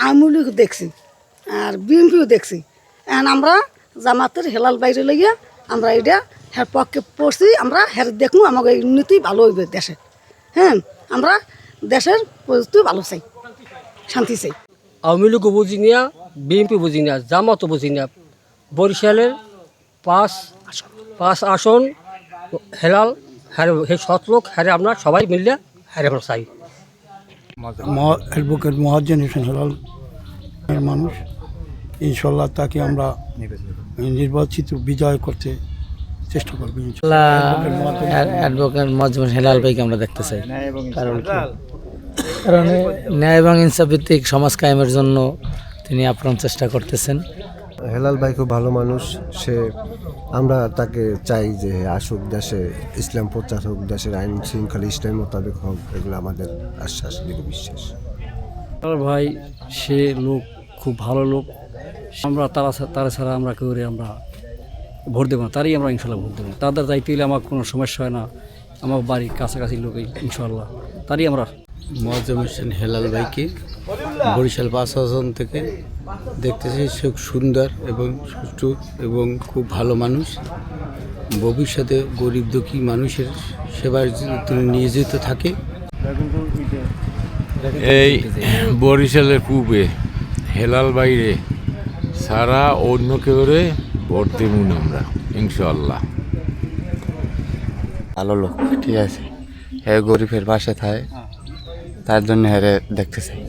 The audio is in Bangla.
আওয়ামী লীগ দেখছি আর বিএনপিও দেখছি। এখন আমরা জামাতের হেলাল বাইরে লইয়া আমরা এটা হ্যার পক্ষে পড়ছি, আমরা হ্যার দেখুন আমাকে উন্নতি ভালো হইবে দেশে। হ্যাঁ, আমরা দেশের পরিস্থিতি ভালো চাই, শান্তি চাই। আওয়ামী লীগও বুঝি না, বিএনপি বুঝি না, জামাতও বুঝি না। বরিশালের পাঁচ আসন হেলাল হ্যাঁ, সেই সৎ লোক হ্যাঁ আমরা সবাই মিললে হ্যাঁ আমরা চাই। অ্যাডভোকেট মহাজ্জেন হোসেন হেলাল মানুষ, ইনশাল্লাহ তাকে আমরা নির্বাচিত বিজয় করতে চেষ্টা করবো। অ্যাডভোকেট মহাজ্জেন হেলাল ভাইকে আমরা দেখতে চাই, কারণ ন্যায় এবং ইনসাফ ভিত্তিক সমাজ কায়েমের জন্য তিনি আপ্রাণ চেষ্টা করতেছেন। হেলাল ভাই খুব ভালো মানুষ, আমরা তাকে চাই যে আসুক, দেশে ইসলাম প্রচার হোক, দেশের আইন শৃঙ্খলা ইসলাম মোতাবেক হোক, এগুলো আমাদের আশ্বাস দৃঢ় বিশ্বাস। ভাই সে লোক খুব ভালো লোক, আমরা তারা ছাড়া আমরা কেউ আমরা ভোট দেবো না, তারই আমরা ইনশাল্লাহ ভোট দেবো। তাদের দায়িত্ব হলে আমার কোনো সমস্যা হয় না, আমার বাড়ির কাছাকাছি লোকই ইনশাল্লাহ তারই আমরা। মহাজ্জেম হোসেন হেলাল ভাইকে বরিশাল 5 আসন থেকে দেখতেছি, সে সুন্দর এবং সুষ্ঠু এবং খুব ভালো মানুষ। ভবিষ্যতে গরিব দুঃখী মানুষের সেবায় তিনি নিয়োজিত থাকে। এই বরিশালের পূর্বে হেলাল বাইরে সারা অন্য কেউ ভোট দেব না আমরা ইনশাল্লাহ। ভালো লোক, ঠিক আছে, হ্যাঁ গরিবের পাশে থাকে, তার জন্য হ্যাঁ দেখতে চাই।